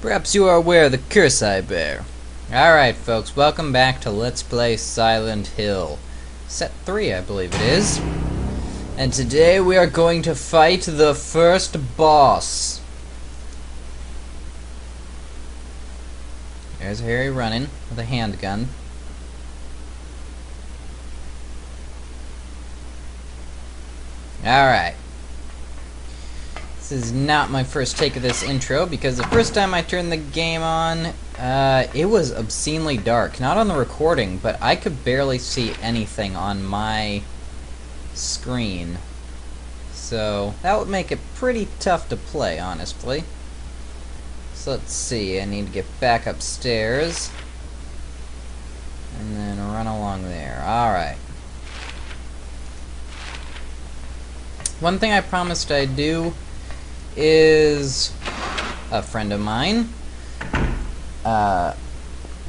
Perhaps you are aware of the curse I bear. Alright folks, welcome back to Let's Play Silent Hill. Set 3, I believe it is. And today we are going to fight the first boss. There's Harry running with a handgun. Alright. This is not my first take of this intro, because the first time I turned the game on, it was obscenely dark. Not on the recording, but I could barely see anything on my screen. So, that would make it pretty tough to play, honestly. So let's see, I need to get back upstairs. And then run along there. Alright. One thing I promised I'd do is a friend of mine,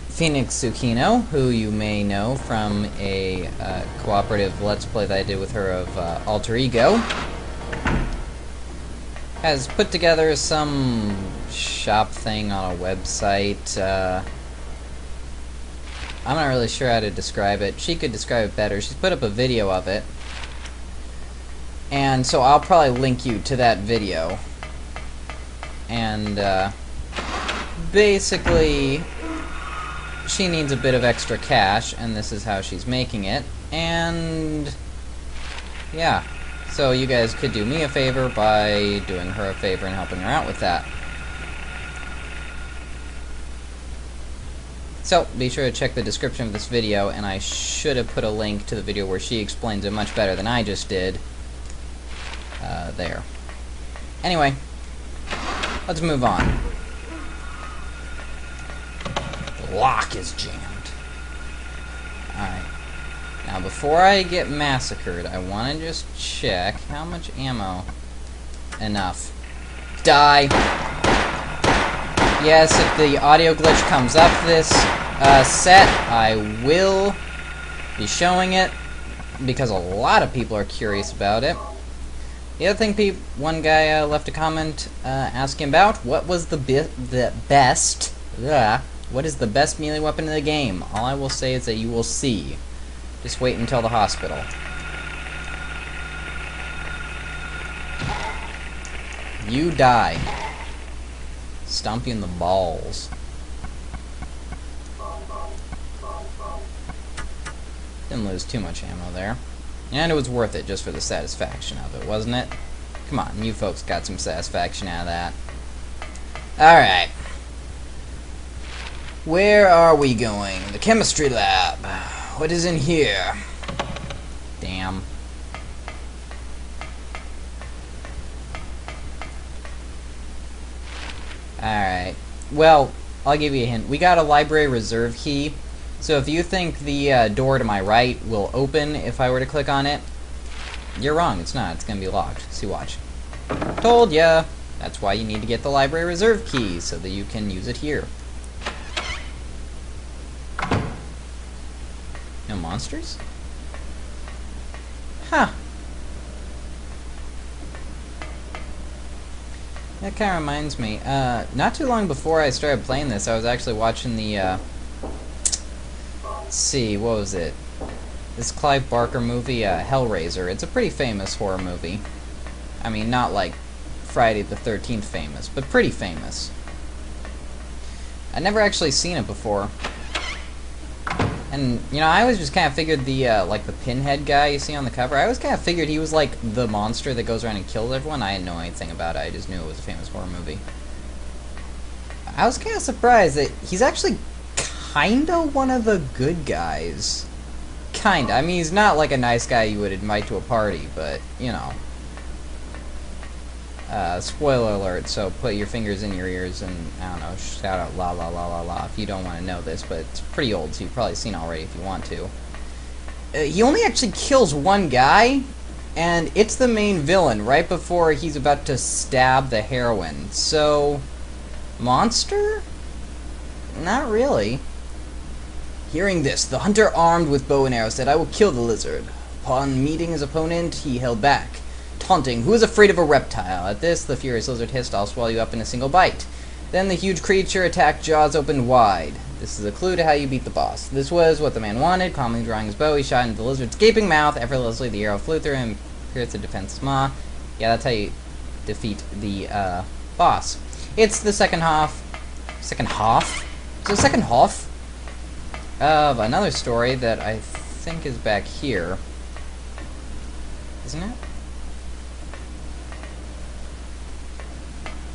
Phoenix Tsukino, who you may know from a cooperative Let's Play that I did with her of Alter Ego, has put together some shop thing on a website. I'm not really sure how to describe it. She could describe it better. She's put up a video of it. And so I'll probably link you to that video. And basically, she needs a bit of extra cash, and this is how she's making it. And yeah, so you guys could do me a favor by doing her a favor and helping her out with that. So be sure to check the description of this video, and I should have put a link to the video where she explains it much better than I just did. There. Anyway, let's move on. The lock is jammed. Alright. Now, before I get massacred, I want to just check how much ammo. Enough. Die! Yes, if the audio glitch comes up this set, I will be showing it, because a lot of people are curious about it. The other thing, one guy left a comment asking about what is the best melee weapon in the game. All I will say is that you will see. Just wait until the hospital. You die. Stomp you in the balls. Didn't lose too much ammo there. And it was worth it just for the satisfaction of it, wasn't it? Come on, you folks got some satisfaction out of that. Alright. Where are we going? The chemistry lab. What is in here? Damn. Alright. Well, I'll give you a hint. We got a library reserve key. So if you think the door to my right will open if I were to click on it, you're wrong. It's not. It's going to be locked. See, watch. Told ya. That's why you need to get the library reserve key, so that you can use it here. No monsters? Huh. That kind of reminds me. Not too long before I started playing this, I was actually watching the, let's see, what was it? This Clive Barker movie, Hellraiser. It's a pretty famous horror movie. I mean, not like Friday the 13th famous, but pretty famous. I'd never actually seen it before. And, you know, I always just kind of figured the, like the pinhead guy you see on the cover, I always kind of figured he was like the monster that goes around and kills everyone. I didn't know anything about it. I just knew it was a famous horror movie. I was kind of surprised that he's actually kinda one of the good guys. Kinda. I mean, he's not like a nice guy you would invite to a party, but, you know. Spoiler alert, so put your fingers in your ears and, I don't know, shout out la la la la la if you don't want to know this, but it's pretty old, so you've probably seen it already if you want to. He only actually kills one guy, and it's the main villain right before he's about to stab the heroine. So, monster? Not really. Hearing this, the hunter armed with bow and arrow said, "I will kill the lizard." Upon meeting his opponent, he held back, taunting, "Who is afraid of a reptile?" At this, the furious lizard hissed, "I'll swallow you up in a single bite." Then the huge creature attacked, jaws opened wide. This is a clue to how you beat the boss. This was what the man wanted. Calmly drawing his bow, he shot into the lizard's gaping mouth. Effortlessly, the arrow flew through him, pierced the defense's maw. Yeah, that's how you defeat the boss. It's the second half. Second half? Is it the second half of another story that I think is back here. Isn't it?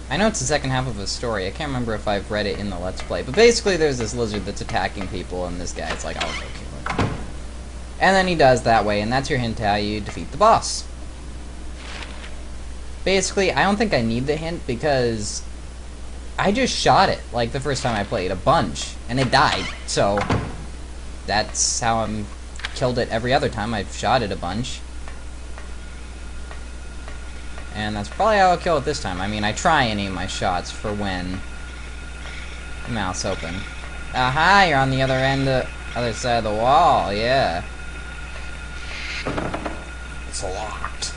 I know it's the second half of a story. I can't remember if I've read it in the Let's Play. But basically there's this lizard that's attacking people, and this guy's like, I'll go kill it. And then he does that way, and that's your hint to how you defeat the boss. Basically, I don't think I need the hint, because I just shot it, like the first time I played, a bunch, and it died. So, that's how I'm killed it every other time I've shot it a bunch. And that's probably how I'll kill it this time. I mean, I try and aim my shots for when the mouth's open. Aha, you're on the other end, other side of the wall, yeah. It's locked.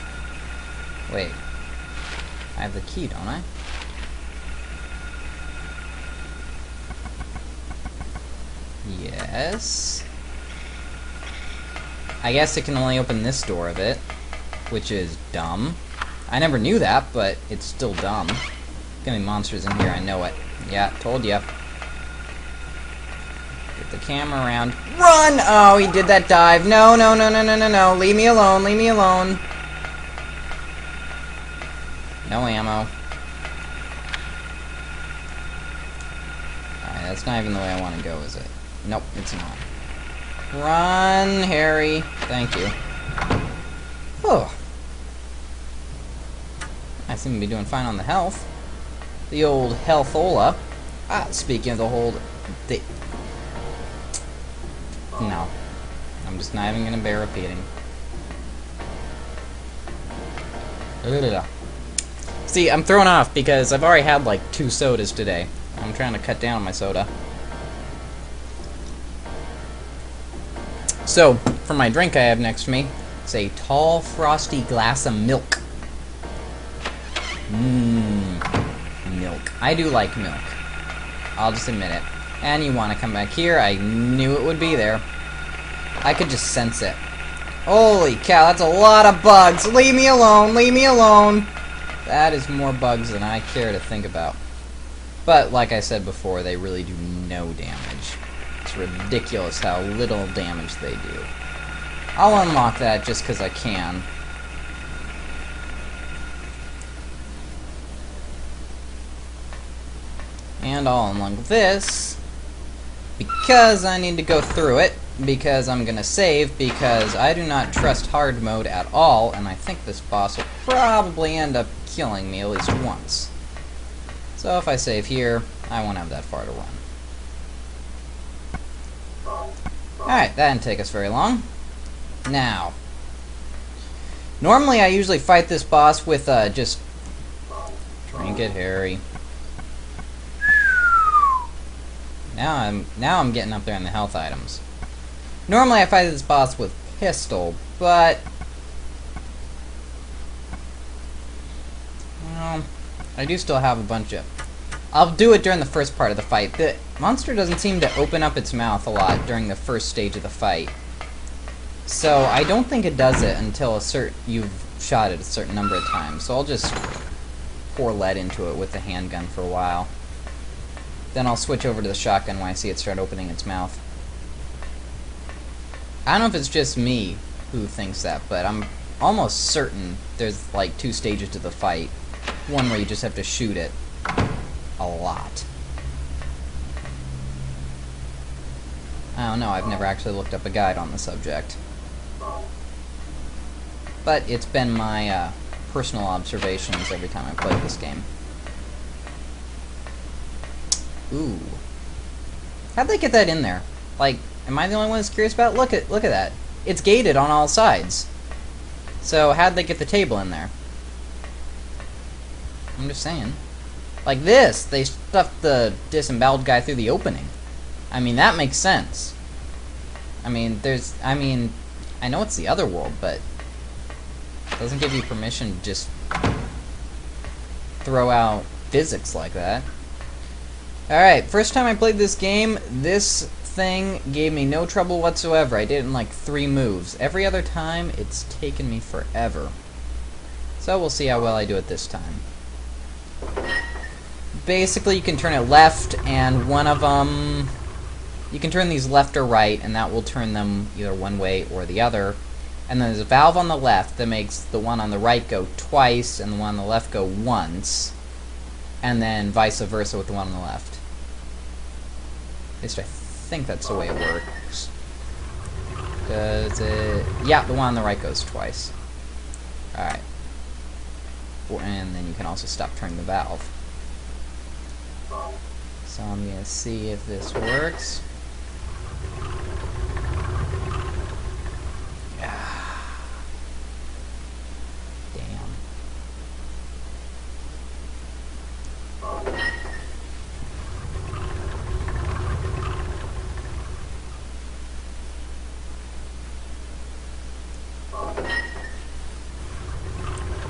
Wait. I have the key, don't I? Yes. I guess it can only open this door of it, which is dumb. I never knew that, but it's still dumb. Gonna be monsters in here, I know it. Yeah, told ya. Get the camera around. Run! Oh, he did that dive. No, no, no, no, no, no, no. Leave me alone, leave me alone. No ammo. Alright, that's not even the way I want to go, is it? Nope, it's not. Run, Harry. Thank you. Oh. I seem to be doing fine on the health. The old health-ola. Ah, speaking of the whole... No. I'm just not even going to bear repeating. See, I'm thrown off because I've already had like 2 sodas today. I'm trying to cut down on my soda. So, for my drink I have next to me, it's a tall, frosty glass of milk. Milk. I do like milk. I'll just admit it. And you want to come back here. I knew it would be there. I could just sense it. Holy cow, that's a lot of bugs. Leave me alone, leave me alone. That is more bugs than I care to think about. But, like I said before, they really do no damage. It's ridiculous how little damage they do. I'll unlock that just because I can. And I'll unlock this because I need to go through it, because I'm gonna save, because I do not trust hard mode at all, and I think this boss will probably end up killing me at least once. So if I save here, I won't have that far to run. Alright, that didn't take us very long. Now, normally I usually fight this boss with just drink it, Harry. Now I'm getting up there in the health items. Normally I fight this boss with pistol, but well, I do still have a bunch of... I'll do it during the first part of the fight. The monster doesn't seem to open up its mouth a lot during the first stage of the fight. So I don't think it does it until you've shot it a certain number of times. So I'll just pour lead into it with the handgun for a while. Then I'll switch over to the shotgun when I see it start opening its mouth. I don't know if it's just me who thinks that, but I'm almost certain there's like 2 stages to the fight. One where you just have to shoot it a lot. I don't know, I've never actually looked up a guide on the subject. But it's been my personal observations every time I play this game. Ooh. How'd they get that in there? Like, am I the only one that's curious about it? Look at that. It's gated on all sides. So how'd they get the table in there? I'm just saying. Like this, they stuffed the disemboweled guy through the opening. I mean, that makes sense. I mean, I know it's the other world, but it doesn't give you permission to just throw out physics like that. Alright, first time I played this game, this thing gave me no trouble whatsoever. I did it in like 3 moves. Every other time, it's taken me forever. So we'll see how well I do it this time. Basically, you can turn it left, and one of them... You can turn these left or right, and that will turn them either one way or the other. And then there's a valve on the left that makes the one on the right go twice, and the one on the left go once. And then vice versa with the one on the left. At least I think that's the way it works. Does it... Yeah, the one on the right goes twice. Alright. And then you can also stop turning the valve. So I'm going to see if this works. Damn.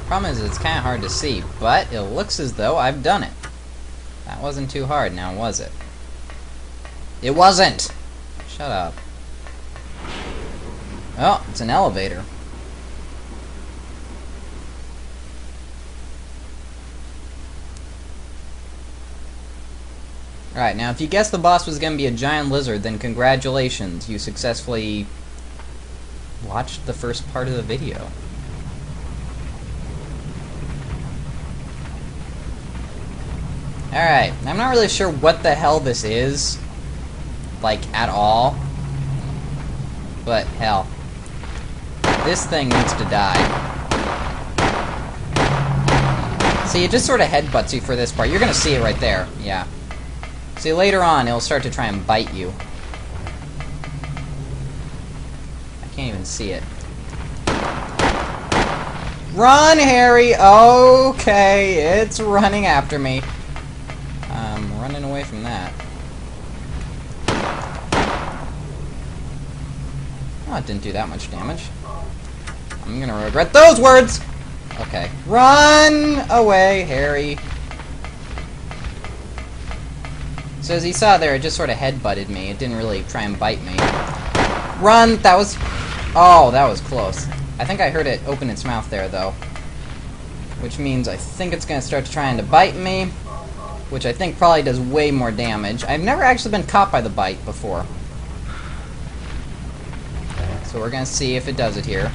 Problem is, it's kind of hard to see, but it looks as though I've done it. That wasn't too hard, now was it? It wasn't! Shut up. Oh, it's an elevator. Alright, now if you guessed the boss was going to be a giant lizard, then congratulations, you successfully watched the first part of the video. Alright, I'm not really sure what the hell this is, like, at all. But, hell. This thing needs to die. See, it just sort of headbutts you for this part. You're gonna see it right there, yeah. See, later on, it'll start to try and bite you. I can't even see it. Run, Harry! Okay, it's running after me. I'm running away from that. Oh, it didn't do that much damage. I'm gonna regret those words! Okay. Run away, Harry. So as you saw there, it just sort of headbutted me. It didn't really try and bite me. Run! That was... Oh, that was close. I think I heard it open its mouth there, though. Which means I think it's gonna start trying to bite me. Which I think probably does way more damage. I've never actually been caught by the bite before. So we're gonna see if it does it here.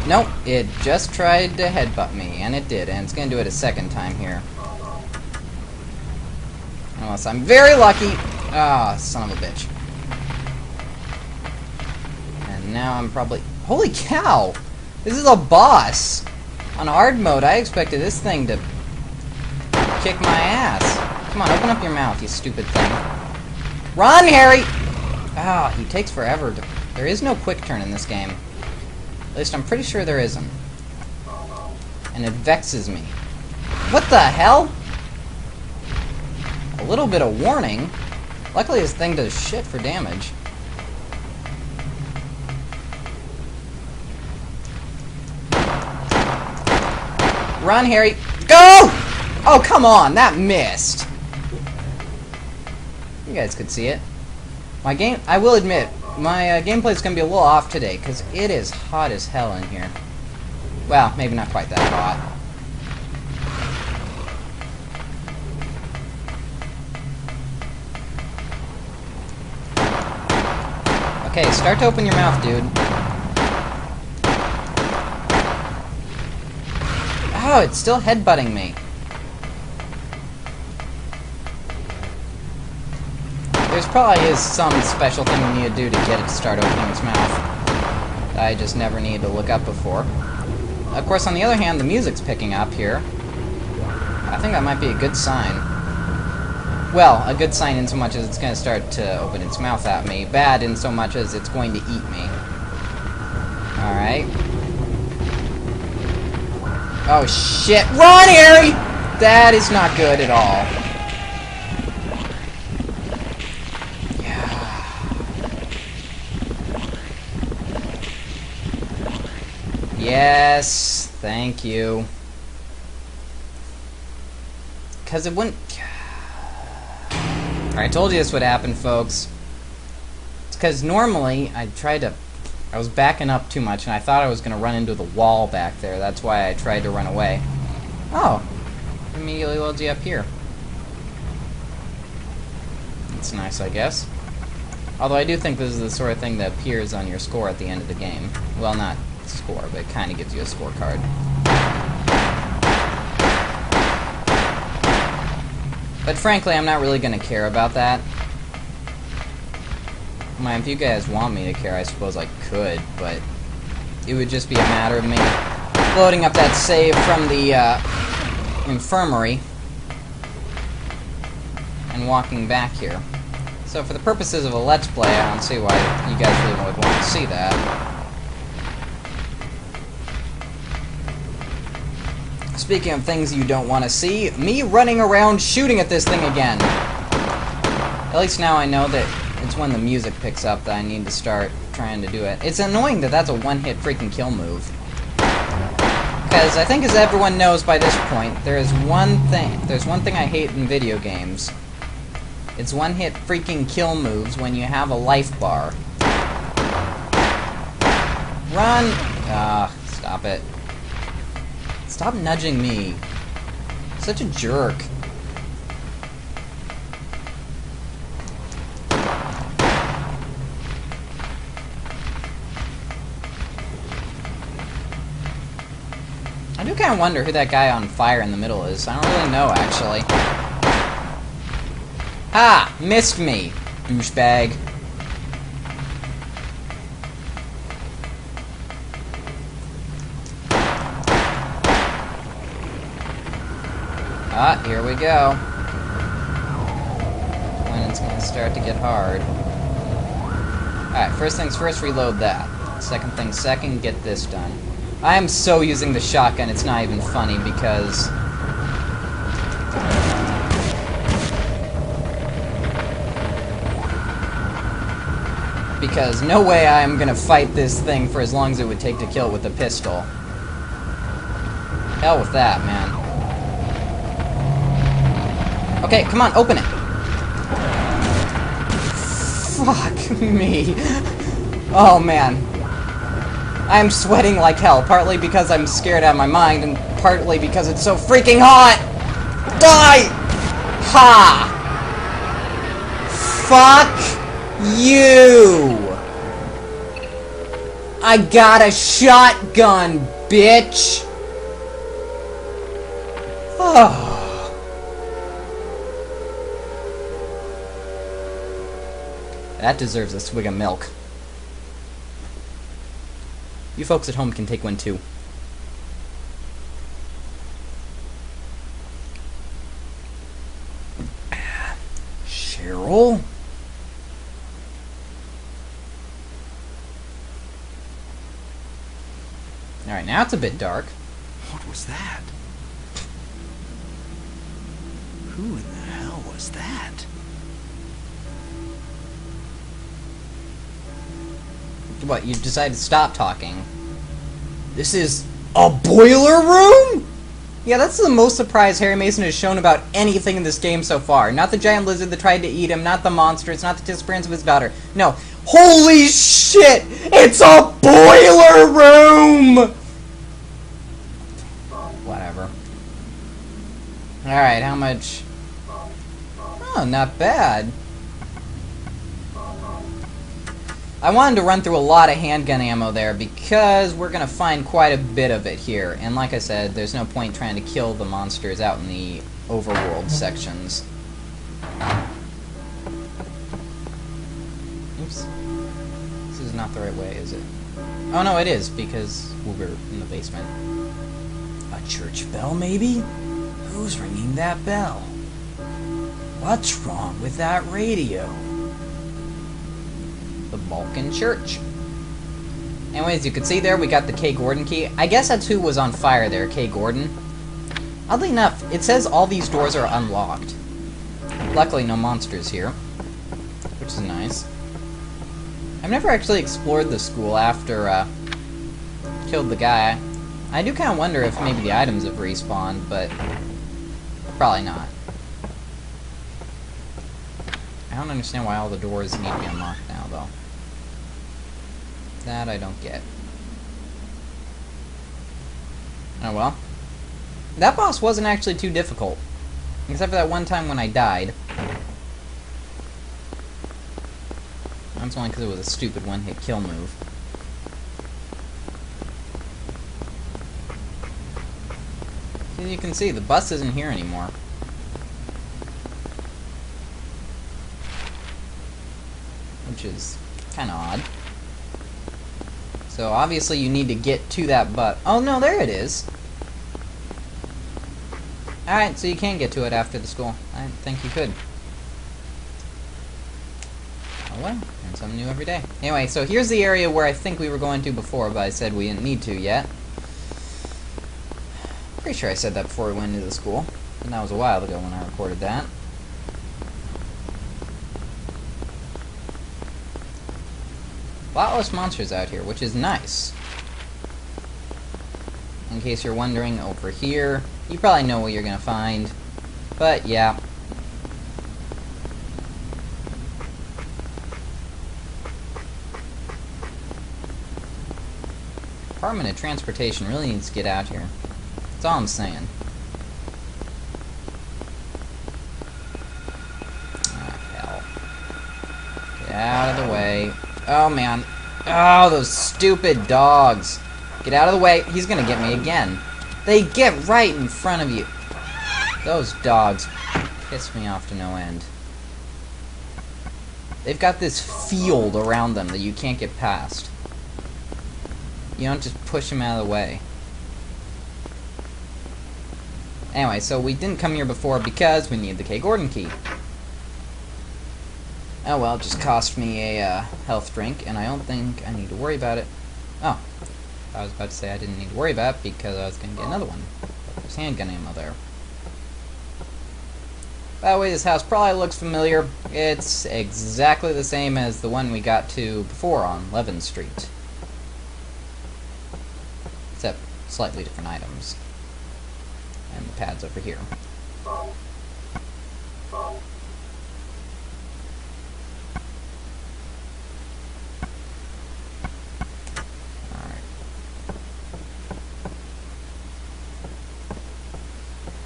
Nope, it just tried to headbutt me, and it did, and it's gonna do it a second time here. Unless I'm very lucky. Ah, son of a bitch. And now I'm probably... Holy cow! This is a boss! On hard mode, I expected this thing to kick my ass. Come on, open up your mouth, you stupid thing. Run, Harry! Ah, he takes forever to... There is no quick turn in this game. At least I'm pretty sure there isn't. And it vexes me. What the hell? A little bit of warning. Luckily this thing does shit for damage. Run, Harry. Go! Oh, come on, that missed. You guys could see it. I will admit, my gameplay is going to be a little off today, because it is hot as hell in here. Well, maybe not quite that hot. Okay, start to open your mouth, dude. Oh, it's still headbutting me. There's probably is some special thing we need to do to get it to start opening its mouth that I just never needed to look up before. Of course, on the other hand, the music's picking up here. I think that might be a good sign. Well, a good sign in so much as it's going to start to open its mouth at me. Bad in so much as it's going to eat me. Alright. Oh, shit. Run, Harry! That is not good at all. Yes, thank you. Because it wouldn't... I told you this would happen, folks. It's because normally I was backing up too much, and I thought I was going to run into the wall back there. That's why I tried to run away. Oh, immediately loads you up here. That's nice, I guess. Although I do think this is the sort of thing that appears on your score at the end of the game. Well, not score, but it kind of gives you a scorecard. But frankly, I'm not really going to care about that. Mind, if you guys want me to care, I suppose I could, but it would just be a matter of me loading up that save from the infirmary and walking back here. So for the purposes of a Let's Play, I don't see why you guys really would want to see that. Speaking of things you don't want to see, me running around shooting at this thing again. At least now I know that it's when the music picks up that I need to start trying to do it. It's annoying that that's a one-hit freaking kill move. Because I think as everyone knows by this point, there's one thing I hate in video games. It's one-hit freaking kill moves when you have a life bar. Run! Stop it. Stop nudging me. Such a jerk. I do kind of wonder who that guy on fire in the middle is. I don't really know, actually. Ha! Missed me, douchebag. Ah, here we go. When it's gonna start to get hard. Alright, first things first, reload that. Second things second, get this done. I am so using the shotgun, it's not even funny because... Because no way I am gonna fight this thing for as long as it would take to kill it with a pistol. Hell with that, man. Okay, come on, open it! Fuck me. Oh, man. I'm sweating like hell, partly because I'm scared out of my mind, and partly because it's so freaking hot! Die! Ha! Fuck you! I got a shotgun, bitch! Oh. That deserves a swig of milk. You folks at home can take one too. Cheryl? Alright, now it's a bit dark. What was that? Who in the hell was that? What, you decided to stop talking? This is a boiler room?! Yeah, that's the most surprise Harry Mason has shown about anything in this game so far. Not the giant lizard that tried to eat him, not the monsters, not the disappearance of his daughter. No. Holy shit! It's a boiler room! Whatever. Alright, how much... Oh, not bad. I wanted to run through a lot of handgun ammo there because we're going to find quite a bit of it here. And like I said, there's no point trying to kill the monsters out in the overworld sections. Oops. This is not the right way, is it? Oh no, it is, because we're in the basement. A church bell, maybe? Who's ringing that bell? What's wrong with that radio? The Balkan Church. Anyways, you can see there we got the K. Gordon key. I guess that's who was on fire there, K. Gordon. Oddly enough, it says all these doors are unlocked. Luckily, no monsters here, which is nice. I've never actually explored the school after killed the guy. I do kind of wonder if maybe the items have respawned, but probably not. I don't understand why all the doors need to be unlocked now, though. That I don't get. Oh well. That boss wasn't actually too difficult. Except for that one time when I died. That's only because it was a stupid one-hit kill move. As you can see, the bus isn't here anymore. Which is kind of odd. So obviously you need to get to that bus. Oh no, there it is! Alright, so you can get to it after the school. I didn't think you could. Oh well, learn something new every day. Anyway, so here's the area where I think we were going to before, but I said we didn't need to yet. Pretty sure I said that before we went into the school. And that was a while ago when I recorded that. A lot less monsters out here, which is nice. In case you're wondering, over here, you probably know what you're gonna find. But, yeah. Department of Transportation really needs to get out here. That's all I'm saying. Ah, hell. Get out of the way. Oh, man. Oh, those stupid dogs. Get out of the way. He's gonna get me again. They get right in front of you. Those dogs piss me off to no end. They've got this field around them that you can't get past. You don't just push them out of the way. Anyway, so we didn't come here before because we need the K. Gordon key. Oh well, it just cost me a health drink, and I don't think I need to worry about it. Oh, I was about to say I didn't need to worry about it because I was going to get another one. But there's handgun ammo there. By the way, this house probably looks familiar. It's exactly the same as the one we got to before on 11th Street. Except slightly different items. And the pad's over here.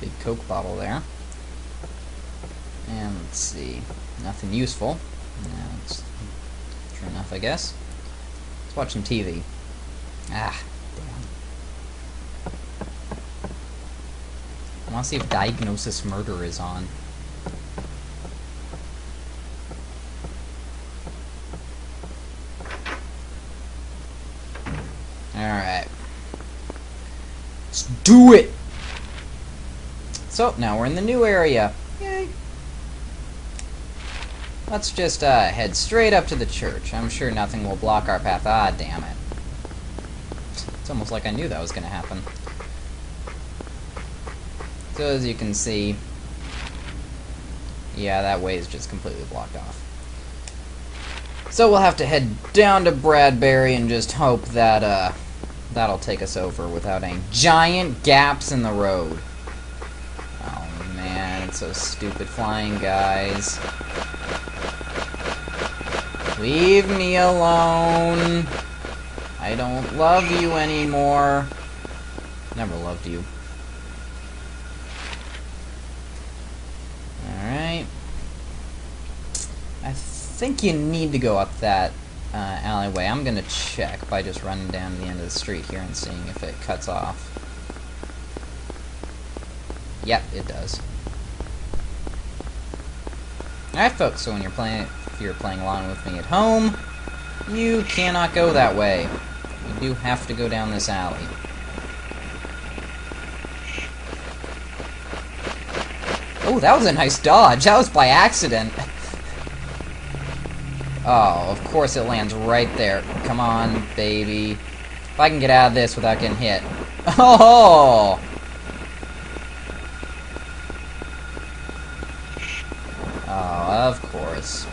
Big Coke bottle there. And let's see. Nothing useful. No, it's true enough, I guess. Let's watch some TV. Ah, damn. I want to see if Diagnosis Murder is on. Alright. Let's do it! So, now we're in the new area. Yay! Let's just head straight up to the church. I'm sure nothing will block our path. Ah, damn it. It's almost like I knew that was going to happen. So, as you can see, yeah, that way is just completely blocked off. So we'll have to head down to Bradbury and just hope that that'll take us over without any giant gaps in the road. Oh man, it's so stupid flying, guys. Leave me alone. I don't love you anymore. Never loved you. Alright. I think you need to go up that alleyway. I'm gonna check by just running down to the end of the street here and seeing if it cuts off. Yep, it does. Alright folks, so when you're playing, if you're playing along with me at home, you cannot go that way. You do have to go down this alley. Oh, that was a nice dodge. That was by accident. Oh, of course it lands right there. Come on, baby. If I can get out of this without getting hit. Oh! Oh, of course.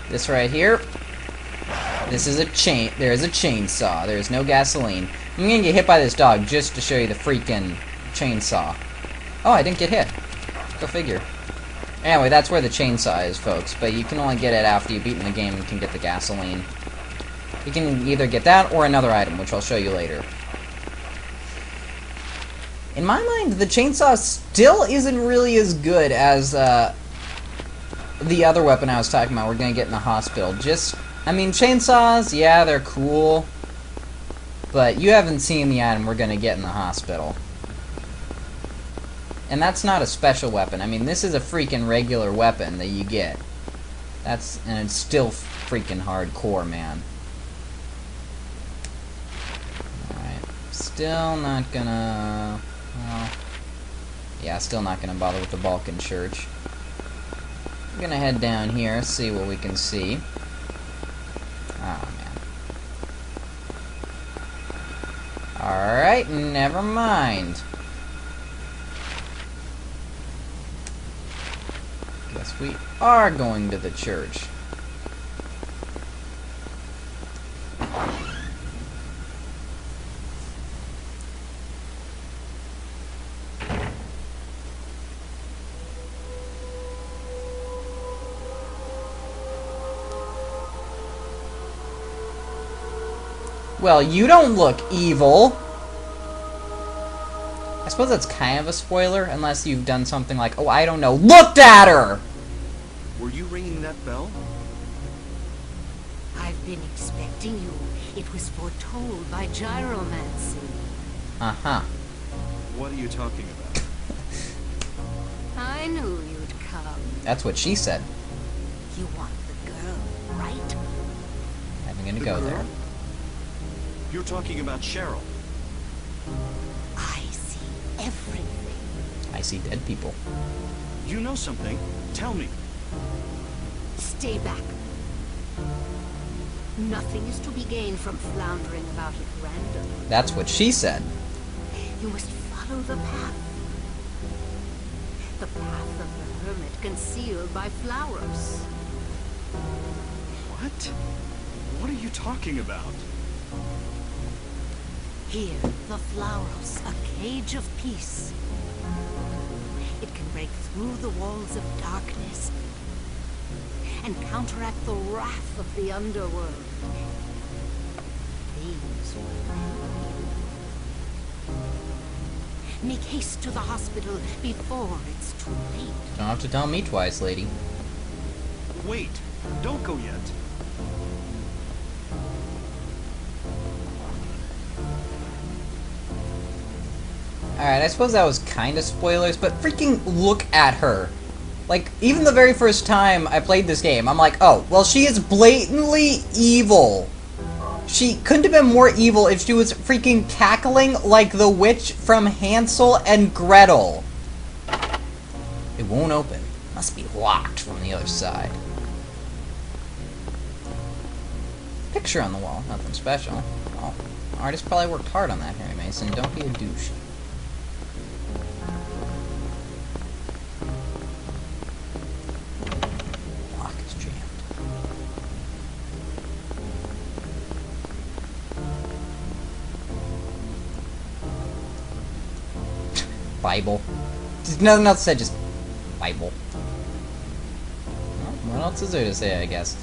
This right here This is a there is a chainsaw. There is no gasoline. I'm gonna get hit by this dog just to show you the freaking chainsaw. Oh, I didn't get hit. Go figure. Anyway, that's where the chainsaw is, folks. But you can only get it after you've beaten the game and can get the gasoline. You can either get that or another item, which I'll show you later. In my mind, the chainsaw still isn't really as good as the other weapon I was talking about we're gonna get in the hospital. I mean, chainsaws, yeah, they're cool. But you haven't seen the item we're gonna get in the hospital. And that's not a special weapon. I mean, this is a freaking regular weapon that you get. And it's still freaking hardcore, man. Alright. Still not gonna... Well, yeah, still not gonna bother with the Balkan Church. I'm gonna head down here, see what we can see. Oh, man. Alright, never mind. Guess we are going to the church. Well, you don't look evil. I suppose that's kind of a spoiler, unless you've done something like, oh, I don't know, looked at her! Were you ringing that bell? I've been expecting you. It was foretold by gyromancy. Uh-huh. What are you talking about? I knew you'd come. That's what she said. You want the girl, right? I'm gonna The go girl? there. You're talking about Cheryl. I see everything. I see dead people. You know something. Tell me. Stay back. Nothing is to be gained from floundering about at random. That's what she said. You must follow the path. The path of the hermit concealed by flowers. What? What are you talking about? Here, the flowers, a cage of peace. It can break through the walls of darkness and counteract the wrath of the underworld. These will help you. Make haste to the hospital before it's too late. Don't have to tell me twice, lady. Wait. Don't go yet. Alright, I suppose that was kind of spoilers, but freaking look at her. Like, even the very first time I played this game, I'm like, oh, well, she is blatantly evil. She couldn't have been more evil if she was freaking cackling like the witch from Hansel and Gretel. It won't open. Must be locked from the other side. Picture on the wall. Nothing special. Oh, artist probably worked hard on that, Harry Mason. Don't be a douche. Lock is jammed. Bible. Just nothing else said, just Bible. Well, what else is there to say, I guess?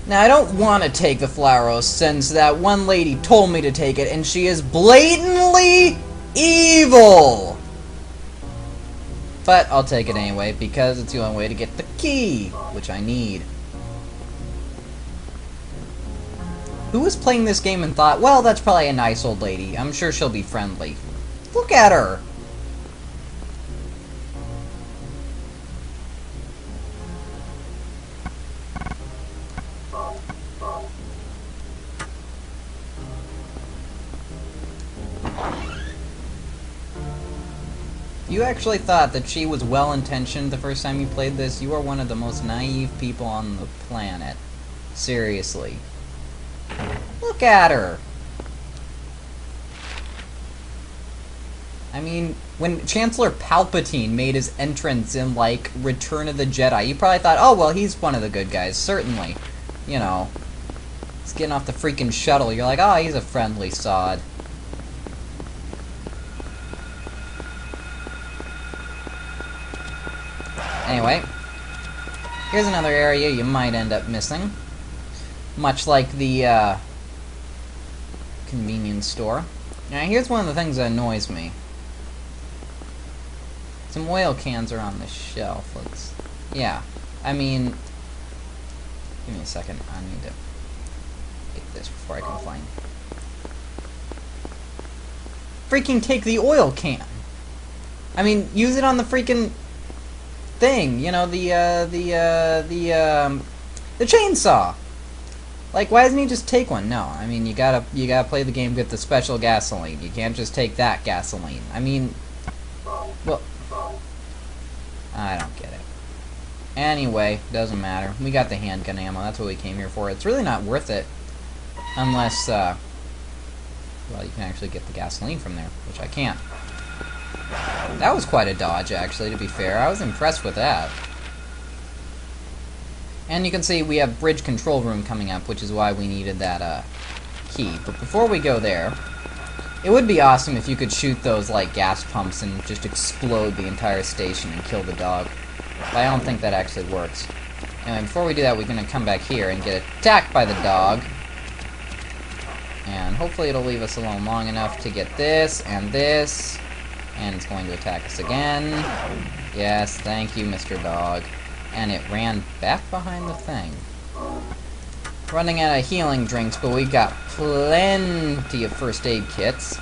Now, I don't want to take the Flowros since that one lady told me to take it, and she is blatantly evil! But I'll take it anyway, because it's the only way to get the key, which I need. Who was playing this game and thought, well, that's probably a nice old lady. I'm sure she'll be friendly. Look at her! You actually thought that she was well-intentioned the first time you played this? You are one of the most naive people on the planet. Seriously. Look at her! I mean, when Chancellor Palpatine made his entrance in, like, Return of the Jedi, you probably thought, oh, well, he's one of the good guys, certainly. You know, He's getting off the freaking shuttle. You're like, oh, he's a friendly sod. Anyway, here's another area you might end up missing. Much like the convenience store. Now, here's one of the things that annoys me. Some oil cans are on the shelf. Yeah, I mean, give me a second. I need to get this before I complain. Freaking take the oil can. I mean, use it on the freaking thing. You know, the chainsaw. Like, why doesn't he just take one? No, I mean, you gotta play the game with the special gasoline. You can't just take that gasoline. I mean, well, I don't get it. Anyway, doesn't matter. We got the handgun ammo. That's what we came here for. It's really not worth it unless, well, you can actually get the gasoline from there, which I can't. That was quite a dodge, actually, to be fair. I was impressed with that. And you can see we have bridge control room coming up, which is why we needed that key. But before we go there, it would be awesome if you could shoot those like gas pumps and just explode the entire station and kill the dog. But I don't think that actually works. Anyway, before we do that, we're going to come back here and get attacked by the dog. And hopefully it'll leave us alone long enough to get this and this. And it's going to attack us again. Yes, thank you, Mr. Dog. And it ran back behind the thing. Running out of healing drinks, but we got plenty of first aid kits.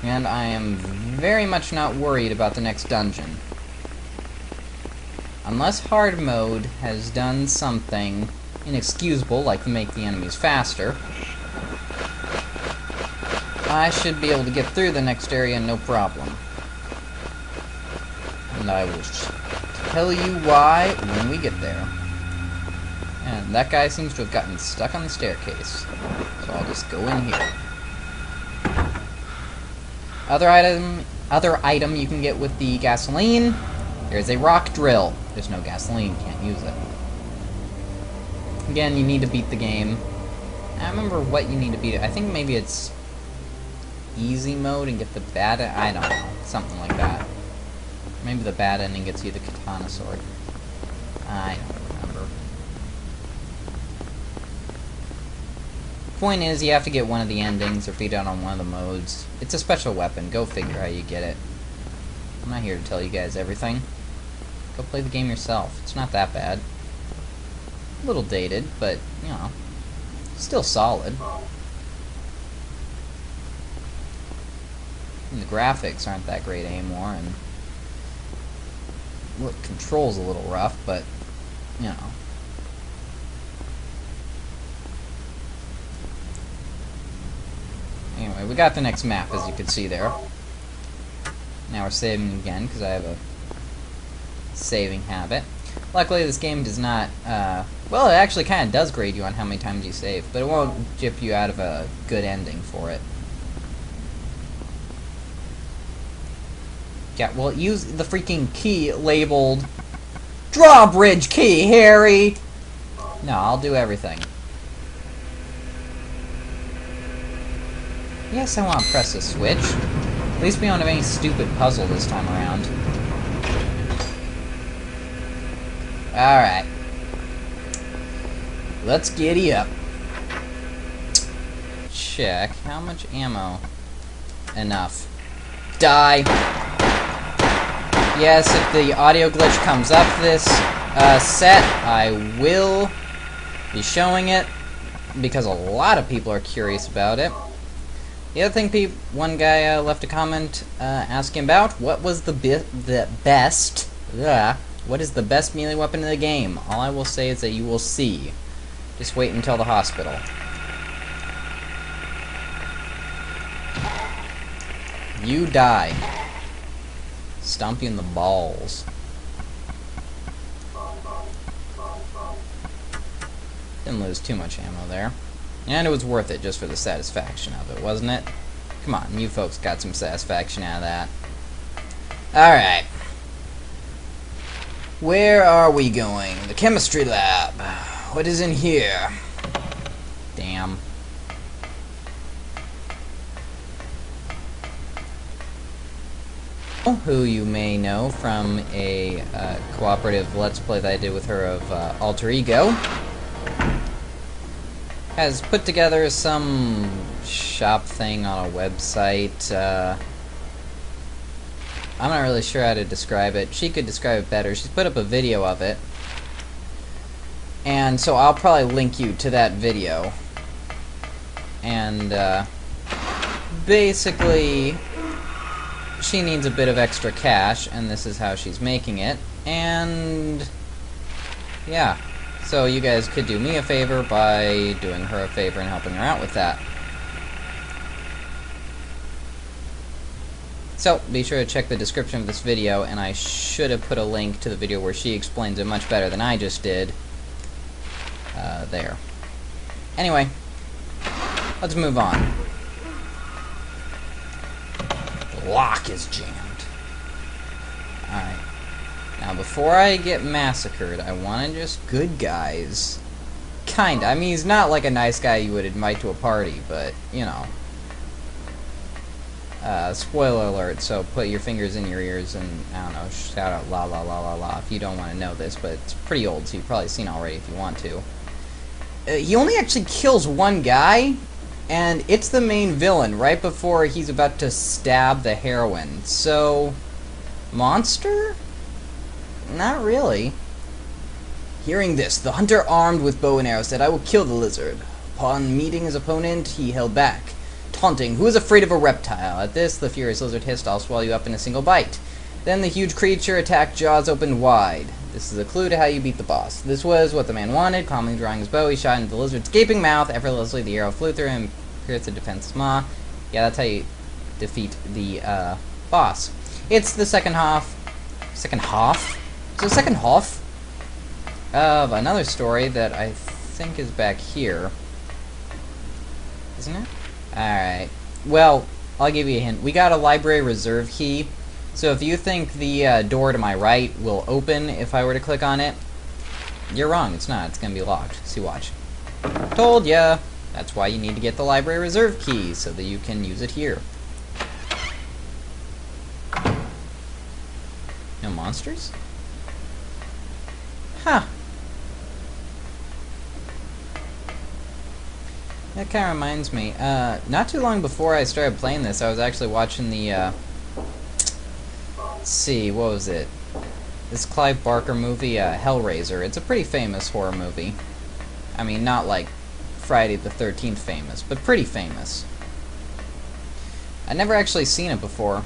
And I am very much not worried about the next dungeon. Unless hard mode has done something inexcusable, like make the enemies faster, I should be able to get through the next area no problem. And I will tell you why when we get there. And that guy seems to have gotten stuck on the staircase. So I'll just go in here. Other item you can get with the gasoline. There's a rock drill. There's no gasoline, can't use it. Again, you need to beat the game. I remember what you need to beat it. I think maybe it's easy mode and get the bad, I don't know, something like that. Maybe the bad ending gets you the katana sword. I don't remember. Point is, you have to get one of the endings or beat out on one of the modes. It's a special weapon. Go figure how you get it. I'm not here to tell you guys everything. Go play the game yourself. It's not that bad. A little dated, but, you know, still solid. And the graphics aren't that great anymore, and look, control's a little rough, but, you know. Anyway, we got the next map, as you can see there. Now we're saving again, because I have a saving habit. Luckily, this game does not, well, it actually kind of does grade you on how many times you save, but it won't jip you out of a good ending for it. Yeah, well, use the freaking key labeled Drawbridge Key, Harry! No, I'll do everything. Yes, I want to press a switch. At least we don't have any stupid puzzle this time around. Alright. Let's giddy up. Check. How much ammo? Enough. Die! Yes, if the audio glitch comes up this set, I will be showing it, because a lot of people are curious about it. The other thing one guy left a comment asking about, what was the best melee weapon in the game? All I will say is that you will see. Just wait until the hospital. You die. Stomp you in the balls. Didn't lose too much ammo there. And it was worth it just for the satisfaction of it, wasn't it? Come on, you folks got some satisfaction out of that. Alright. Where are we going? The chemistry lab. What is in here? scam. Who you may know from a cooperative Let's Play that I did with her of Alter Ego, has put together some shop thing on a website. I'm not really sure how to describe it. She could describe it better. She's put up a video of it. And so I'll probably link you to that video. And basically, she needs a bit of extra cash, and this is how she's making it. And yeah, so you guys could do me a favor by doing her a favor and helping her out with that. So, be sure to check the description of this video, and I should have put a link to the video where she explains it much better than I just did. There. Anyway, let's move on. The lock is jammed. Alright. Now, before I get massacred, I want to just good guys. Kinda. I mean, he's not like a nice guy you would invite to a party, but, you know. Spoiler alert, so put your fingers in your ears and, I don't know, shout out la la la la la if you don't want to know this, but it's pretty old, so you've probably seen already if you want to. He only actually kills one guy, and it's the main villain right before he's about to stab the heroine. So, monster? Not really. Hearing this, the hunter armed with bow and arrow said, "I will kill the lizard." Upon meeting his opponent, he held back, taunting, "Who is afraid of a reptile?" At this, the furious lizard hissed, "I'll swallow you up in a single bite." Then the huge creature attacked, jaws opened wide. This is a clue to how you beat the boss. This was what the man wanted. Calmly drawing his bow, he shot into the lizard's gaping mouth. Effortlessly, the arrow flew through him, pierced the defense's maw. Yeah, that's how you defeat the boss. It's the second half of another story that I think is back here. Isn't it? Alright. Well, I'll give you a hint. We got a library reserve key. So if you think the door to my right will open if I were to click on it, you're wrong. It's not. It's going to be locked. See, watch. Told ya. That's why you need to get the library reserve key, so that you can use it here. No monsters? Huh. That kind of reminds me. Not too long before I started playing this, I was actually watching the, let's see, what was it? This Clive Barker movie, Hellraiser. It's a pretty famous horror movie. I mean, not like Friday the 13th famous, but pretty famous. I'd never actually seen it before.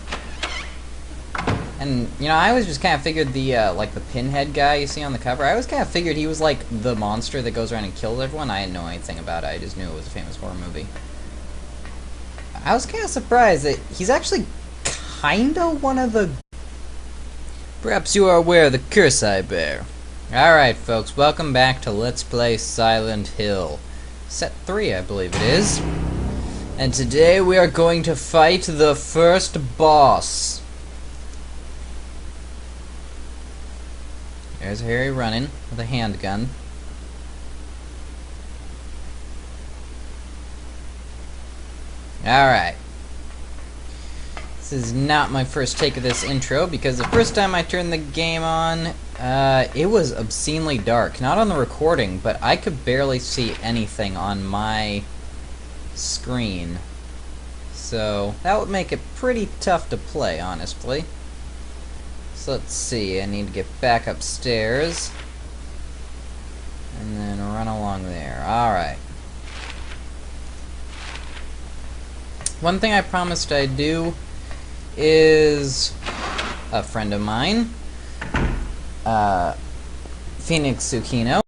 And, you know, I always just kind of figured the, like, the pinhead guy you see on the cover, I always kind of figured he was, like, the monster that goes around and kills everyone. I didn't know anything about it. I just knew it was a famous horror movie. I was kind of surprised that he's actually kind of one of the... Perhaps you are aware of the curse I bear. Alright, folks, welcome back to Let's Play Silent Hill. Set 3, I believe it is. And today we are going to fight the first boss. There's Harry running with a handgun. Alright. This is not my first take of this intro, because the first time I turned the game on, it was obscenely dark. Not on the recording, but I could barely see anything on my screen. So, that would make it pretty tough to play, honestly. So let's see, I need to get back upstairs. And then run along there. Alright. One thing I promised I'd do is a friend of mine, Phoenix Tsukino.